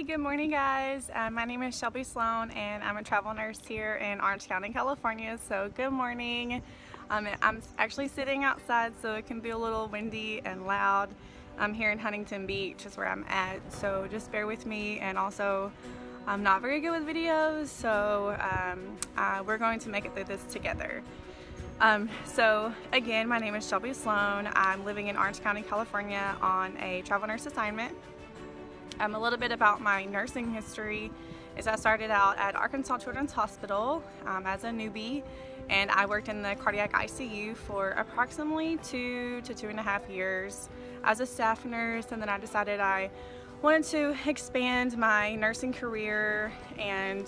Hey, good morning guys. My name is Shelbi Sloan and I'm a travel nurse here in Orange County, California. So good morning. I'm actually sitting outside so it can be a little windy and loud. I'm here in Huntington Beach is where I'm at, so just bear with me. And also I'm not very good with videos, so we're going to make it through this together. So again, my name is Shelbi Sloan. I'm living in Orange County, California on a travel nurse assignment. A little bit about my nursing history is I started out at Arkansas Children's Hospital as a newbie, and I worked in the cardiac ICU for approximately 2 to 2.5 years as a staff nurse. And then I decided I wanted to expand my nursing career, and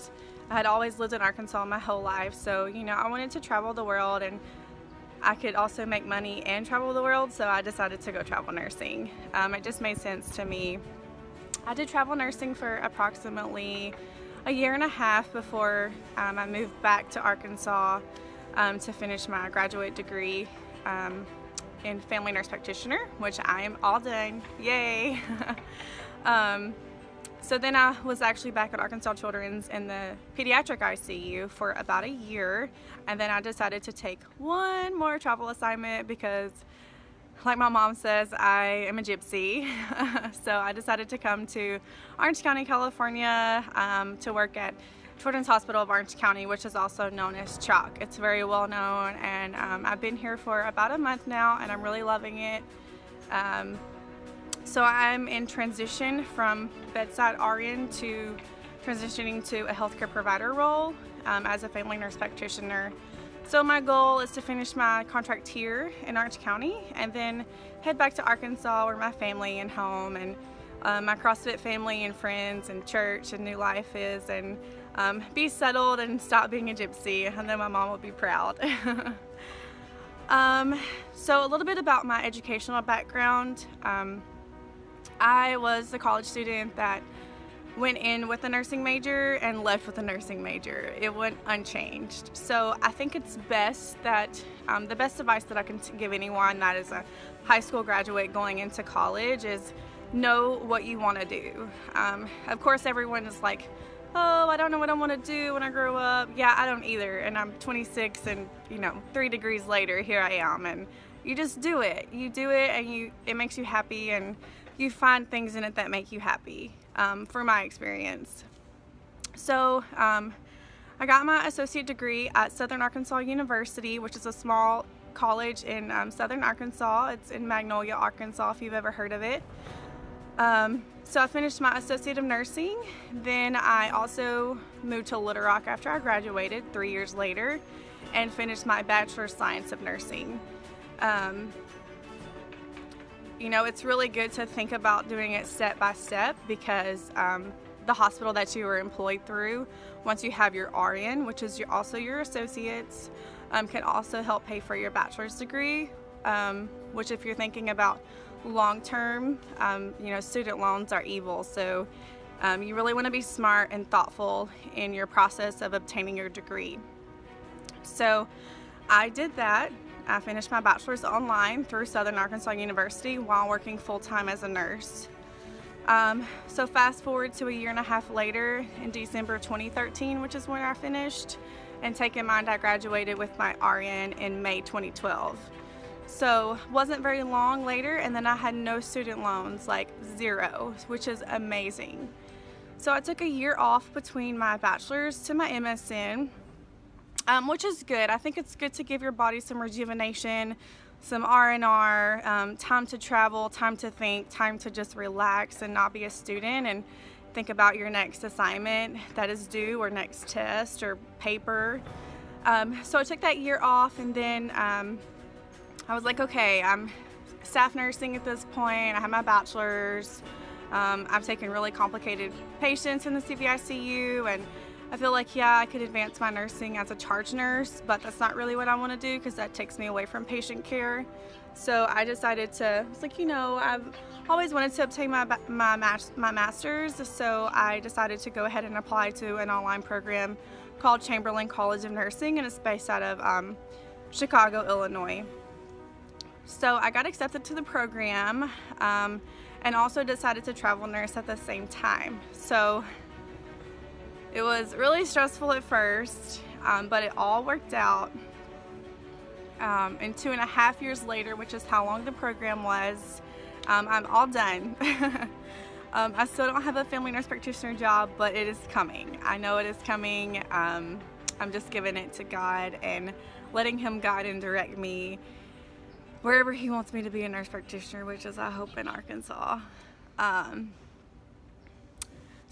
I had always lived in Arkansas my whole life, so I wanted to travel the world, and I could also make money and travel the world, so I decided to go travel nursing. It just made sense to me. I did travel nursing for approximately 1.5 years before I moved back to Arkansas to finish my graduate degree in family nurse practitioner, which I am all done. Yay! So then I was actually back at Arkansas Children's in the pediatric ICU for about 1 year, and then I decided to take one more travel assignment because, like my mom says, I am a gypsy. So I decided to come to Orange County, California to work at Children's Hospital of Orange County, which is also known as CHOC. It's very well known, and I've been here for about a month now and I'm really loving it. So I'm in transition from bedside RN to transitioning to a healthcare provider role as a family nurse practitioner. So my goal is to finish my contract here in Orange County and then head back to Arkansas where my family and home and my CrossFit family and friends and church and new life is, and be settled and stop being a gypsy, and then my mom will be proud. So a little bit about my educational background. I was a college student that went in with a nursing major and left with a nursing major. It went unchanged. So I think it's best that, the best advice that I can give anyone that is a high school graduate going into college is know what you want to do. Of course everyone is like, oh, I don't know what I want to do when I grow up. Yeah, I don't either, and I'm 26 and 3 degrees later here I am, and you just do it. You do it and it makes you happy, and you find things in it that make you happy, for my experience. So I got my associate degree at Southern Arkansas University, which is a small college in Southern Arkansas. It's in Magnolia, Arkansas, if you've ever heard of it. So I finished my Associate of Nursing. Then I also moved to Little Rock after I graduated 3 years later and finished my Bachelor of Science of Nursing. It's really good to think about doing it step by step, because the hospital that you are employed through, once you have your RN, which is also your associates, can also help pay for your bachelor's degree, which if you're thinking about long-term, student loans are evil. So you really want to be smart and thoughtful in your process of obtaining your degree. So I did that. I finished my bachelor's online through Southern Arkansas University while working full-time as a nurse. So fast forward to 1.5 years later, in December 2013, which is when I finished, and take in mind I graduated with my RN in May 2012. So wasn't very long later, and then I had no student loans, like 0, which is amazing. So I took 1 year off between my bachelor's to my MSN, which is good. I think it's good to give your body some rejuvenation, some R&R, time to travel, time to think, time to just relax and not be a student and think about your next assignment that is due, or next test or paper. So I took that year off, and then I was like, okay, I'm staff nursing at this point. I have my bachelor's. I've taken really complicated patients in the CVICU, and I feel like, yeah, I could advance my nursing as a charge nurse, but that's not really what I want to do because that takes me away from patient care. So I decided to, it's like, I've always wanted to obtain my master's, so I decided to go ahead and apply to an online program called Chamberlain College of Nursing, and it's based out of Chicago, Illinois. So I got accepted to the program, and also decided to travel nurse at the same time. So it was really stressful at first, but it all worked out. And 2.5 years later, which is how long the program was, I'm all done. I still don't have a family nurse practitioner job, but it is coming. I know it is coming. I'm just giving it to God and letting Him guide and direct me wherever He wants me to be a nurse practitioner, which is, I hope, in Arkansas.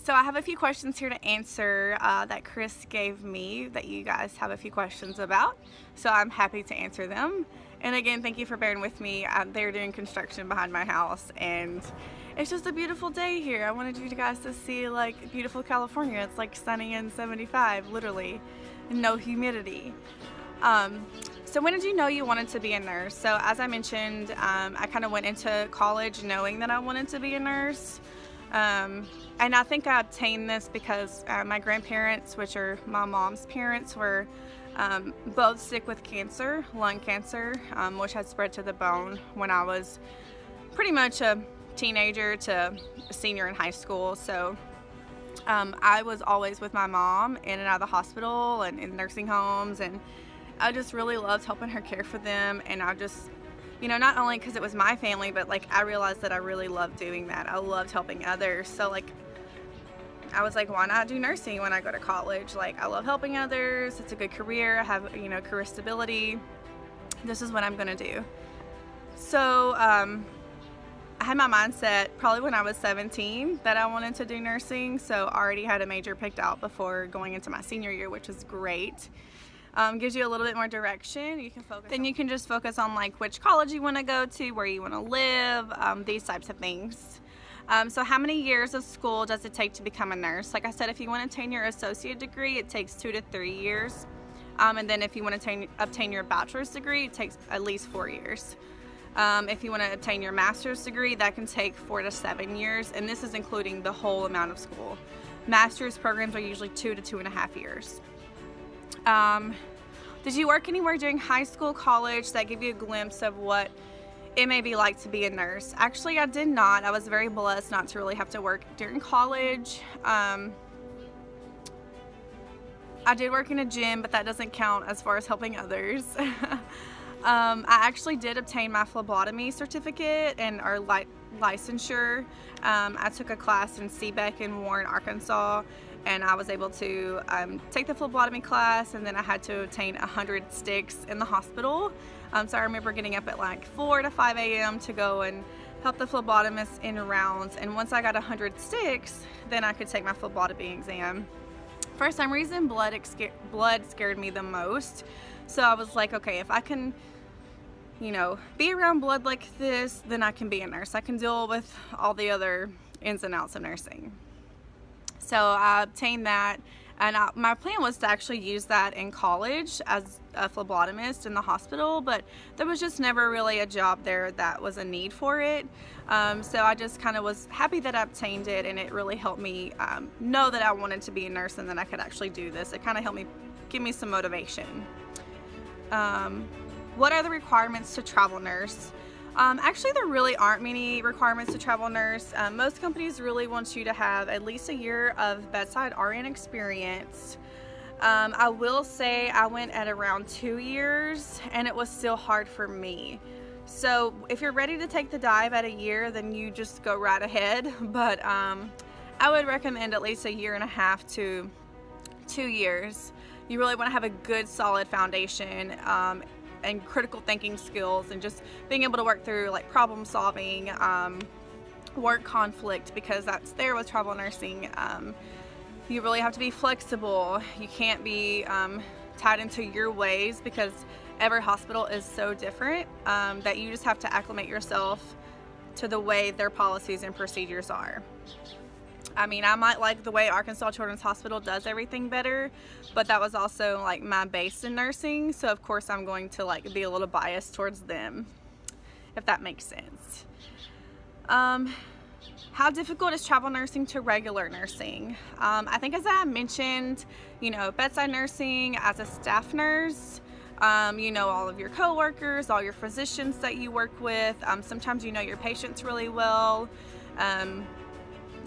So I have a few questions here to answer that Chris gave me that you guys have a few questions about. So I'm happy to answer them. And again, thank you for bearing with me. They're doing construction behind my house, and it's just a beautiful day here. I wanted you guys to see like beautiful California. It's like sunny and 75, literally, and no humidity. So when did you know you wanted to be a nurse? So as I mentioned, I kind of went into college knowing that I wanted to be a nurse. And I think I obtained this because my grandparents, which are my mom's parents, were both sick with cancer, lung cancer, which had spread to the bone when I was pretty much a teenager to a senior in high school. So I was always with my mom in and out of the hospital and in nursing homes, and I just really loved helping her care for them. And I just, you know, not only because it was my family, but like I realized that I really loved doing that. I loved helping others. So like I was like, why not do nursing when I go to college? Like, I love helping others. It's a good career. I have, you know, career stability. This is what I'm gonna do. So I had my mindset probably when I was 17 that I wanted to do nursing. So I already had a major picked out before going into my senior year, which is great. Gives you a little bit more direction. You can focus. Then you can just focus on like which college you want to go to, where you want to live, these types of things. So how many years of school does it take to become a nurse? Like I said, if you want to obtain your associate degree, it takes 2 to 3 years. And then if you want to obtain your bachelor's degree, it takes at least 4 years. If you want to obtain your master's degree, that can take 4 to 7 years. And this is including the whole amount of school. Master's programs are usually 2 to 2.5 years. Did you work anywhere during high school, college that gave you a glimpse of what it may be like to be a nurse? Actually, I did not. I was very blessed not to really have to work during college. I did work in a gym, but that doesn't count as far as helping others. I actually did obtain my phlebotomy certificate and our licensure. I took a class in CVICU in Warren, Arkansas, and I was able to take the phlebotomy class, and then I had to obtain 100 sticks in the hospital. So I remember getting up at like 4 to 5 a.m. to go and help the phlebotomist in rounds, and once I got 100 sticks, then I could take my phlebotomy exam. For some reason, blood scared me the most, so I was like, okay, if I can, you know, be around blood like this, then I can be a nurse. I can deal with all the other ins and outs of nursing. So I obtained that, and my plan was to actually use that in college as a phlebotomist in the hospital, but there was just never really a job there that was a need for it. So I just kind of was happy that I obtained it, and it really helped me know that I wanted to be a nurse and that I could actually do this. It kind of helped me, give me some motivation. What are the requirements to travel nurse? Actually, there really aren't many requirements to travel nurse. Most companies really want you to have at least a year of bedside RN experience. I will say I went at around 2 years, and it was still hard for me. So if you're ready to take the dive at a year, then you just go right ahead. But I would recommend at least 1.5 years to 2 years. You really want to have a good solid foundation and critical thinking skills, and just being able to work through like problem solving, work conflict, because that's there with travel nursing. You really have to be flexible. You can't be tied into your ways, because every hospital is so different that you just have to acclimate yourself to the way their policies and procedures are. I mean, I might like the way Arkansas Children's Hospital does everything better, but that was also like my base in nursing, so of course I'm going to like be a little biased towards them, if that makes sense. How difficult is travel nursing to regular nursing? I think, as I mentioned, you know, bedside nursing as a staff nurse, you know all of your coworkers, all your physicians that you work with. Sometimes you know your patients really well.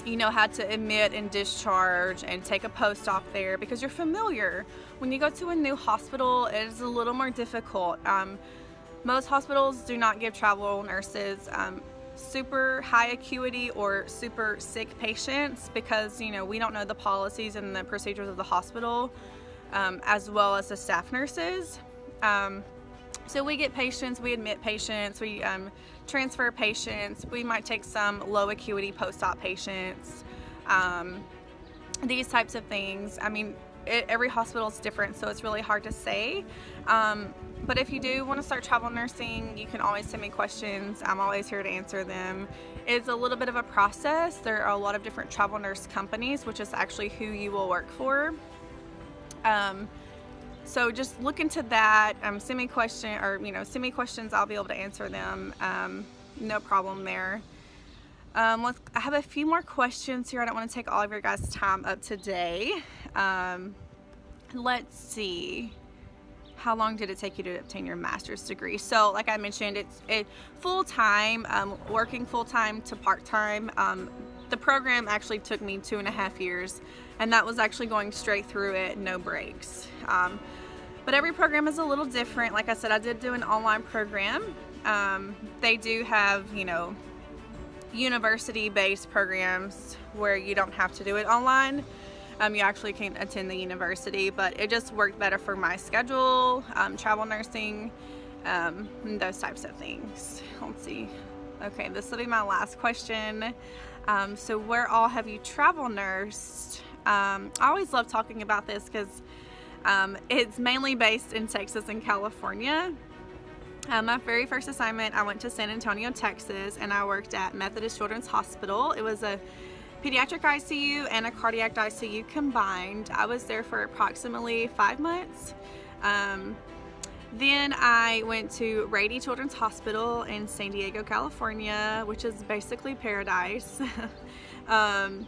you know how to admit and discharge and take a post-op there because you're familiar. When you go to a new hospital, it is a little more difficult. Most hospitals do not give travel nurses super high acuity or super sick patients because, you know, we don't know the policies and the procedures of the hospital as well as the staff nurses. So we get patients, we admit patients, we transfer patients, we might take some low acuity post-op patients, these types of things. I mean, every hospital is different, so it's really hard to say. But if you do want to start travel nursing, you can always send me questions. I'm always here to answer them. It's a little bit of a process. There are a lot of different travel nurse companies, which is actually who you will work for. So just look into that. Send me questions, I'll be able to answer them. No problem there. I have a few more questions here. I don't want to take all of your guys' time up today. Let's see. How long did it take you to obtain your master's degree? So like I mentioned, it's full-time, working full-time to part-time. The program actually took me 2.5 years, and that was actually going straight through it, no breaks. But every program is a little different. Like I said, I did do an online program. They do have, you know, university-based programs where you don't have to do it online. You actually can attend the university, but it just worked better for my schedule, travel nursing, and those types of things. Let's see. Okay, this will be my last question. So where all have you travel nursed? I always love talking about this because it's mainly based in Texas and California. My very first assignment, I went to San Antonio, Texas, and I worked at Methodist Children's Hospital. It was a pediatric ICU and a cardiac ICU combined. I was there for approximately 5 months. Then I went to Rady Children's Hospital in San Diego, California, which is basically paradise. I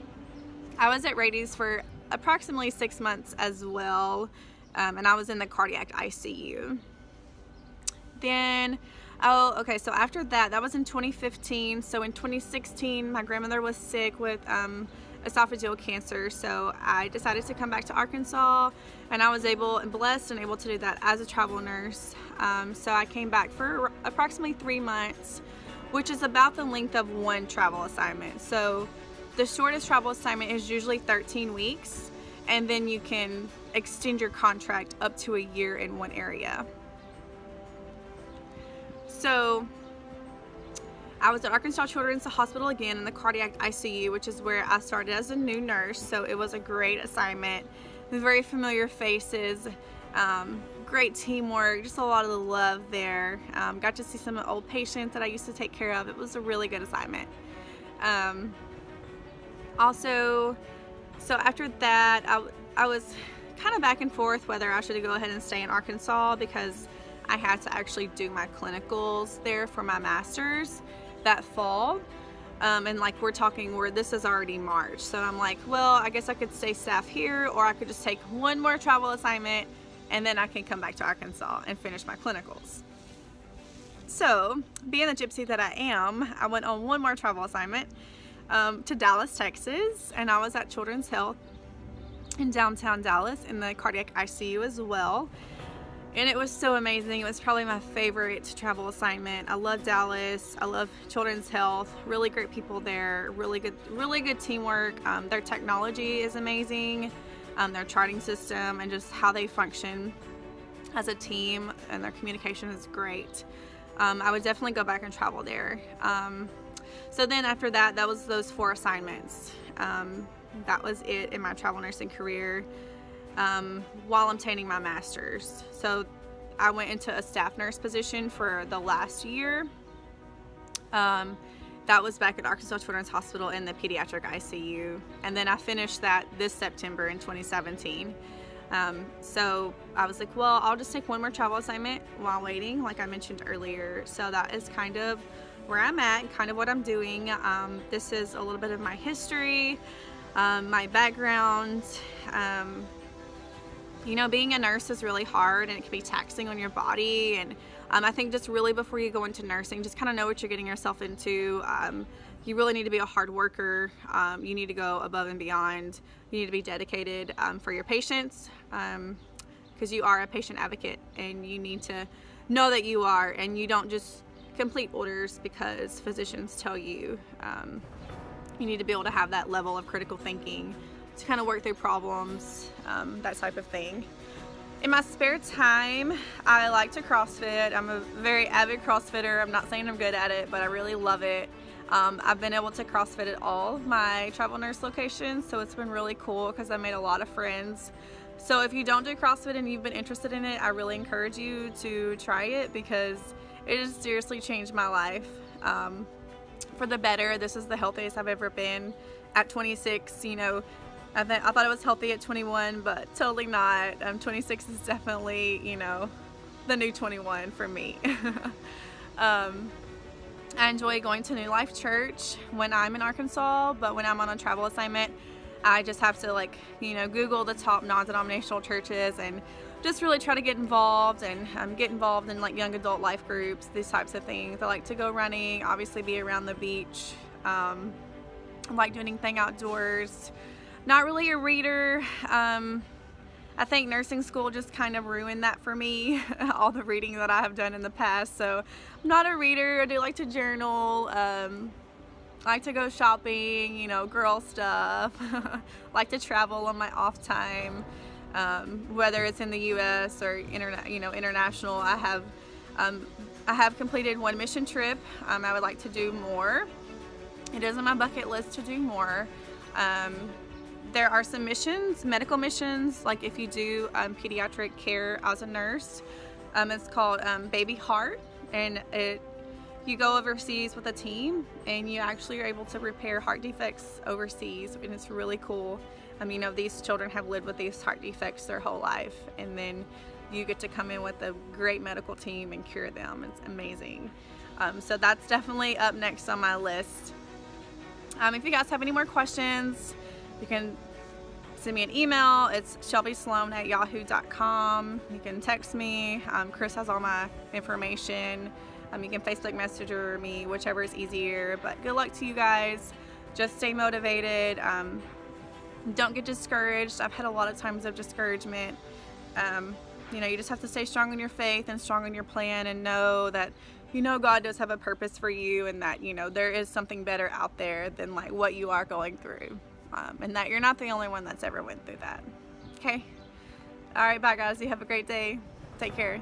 was at Rady's for approximately 6 months as well, and I was in the cardiac ICU. Then, so after that, that was in 2015. So in 2016, my grandmother was sick with esophageal cancer, so I decided to come back to Arkansas, and I was blessed and able to do that as a travel nurse. So I came back for approximately 3 months, which is about the length of one travel assignment. So the shortest travel assignment is usually 13 weeks, and then you can extend your contract up to a year in one area. So I was at Arkansas Children's Hospital again in the cardiac ICU, which is where I started as a new nurse. So it was a great assignment with very familiar faces, great teamwork, just a lot of the love there. Got to see some old patients that I used to take care of. It was a really good assignment. Also, so after that, I was kind of back and forth whether I should go ahead and stay in Arkansas because I had to actually do my clinicals there for my master's that fall. And like this is already March. So I'm like, well, I guess I could stay staff here, or I could just take one more travel assignment and then I can come back to Arkansas and finish my clinicals. So being the gypsy that I am, I went on one more travel assignment to Dallas, Texas, and I was at Children's Health in downtown Dallas in the cardiac ICU as well. And it was so amazing. It was probably my favorite travel assignment. I love Dallas. I love Children's Health. Really great people there. Really good teamwork. Their technology is amazing. Their charting system and just how they function as a team, and their communication is great. I would definitely go back and travel there. So then after that, that was those 4 assignments. That was it in my travel nursing career. While obtaining my master's. So I went into a staff nurse position for the last year. That was back at Arkansas Children's Hospital in the pediatric ICU. And then I finished that this September in 2017. So I was like, well, I'll just take one more travel assignment while waiting, like I mentioned earlier. So that is kind of where I'm at, kind of what I'm doing. This is a little bit of my history, my background. You know, being a nurse is really hard, and it can be taxing on your body, and I think just really before you go into nursing, just kind of know what you're getting yourself into. you really need to be a hard worker. You need to go above and beyond. You need to be dedicated for your patients, because you are a patient advocate, and you need to know that you are, and you don't just complete orders because physicians tell you. You need to be able to have that level of critical thinking to kind of work through problems, that type of thing. In my spare time, I like to CrossFit. I'm a very avid CrossFitter. I'm not saying I'm good at it, but I really love it. I've been able to CrossFit at all my travel nurse locations, so it's been really cool because I made a lot of friends. So if you don't do CrossFit and you've been interested in it, I really encourage you to try it, because it has seriously changed my life for the better. This is the healthiest I've ever been at 26. You know, I thought I was healthy at 21, but totally not. 26 is definitely, you know, the new 21 for me. I enjoy going to New Life Church when I'm in Arkansas, but when I'm on a travel assignment, I just have to, like, you know, Google the top non-denominational churches and just really try to get involved, and get involved in like young adult life groups, these types of things. I like to go running, obviously be around the beach. I like doing anything outdoors. Not really a reader. I think nursing school just kind of ruined that for me, all the reading that I have done in the past. So I'm not a reader. I do like to journal. I like to go shopping, you know, girl stuff. Like to travel on my off time, whether it's in the U.S. or international. I have completed one mission trip. I would like to do more. It is on my bucket list to do more. There are some missions, medical missions, like if you do pediatric care as a nurse. It's called Baby Heart, and you go overseas with a team, and you actually are able to repair heart defects overseas, and it's really cool. You know, these children have lived with these heart defects their whole life, and then you get to come in with a great medical team and cure them. It's amazing. So that's definitely up next on my list. If you guys have any more questions, you can send me an email. It's shelbisloan@yahoo.com. You can text me. Chris has all my information. You can Facebook Messenger me, whichever is easier. But good luck to you guys. Just stay motivated. Don't get discouraged. I've had a lot of times of discouragement. You know, you just have to stay strong in your faith and strong in your plan, and know that, you know, God does have a purpose for you, and that, you know, there is something better out there than like what you are going through. And that you're not the only one that's ever went through that. Okay? All right, bye guys. You have a great day. Take care.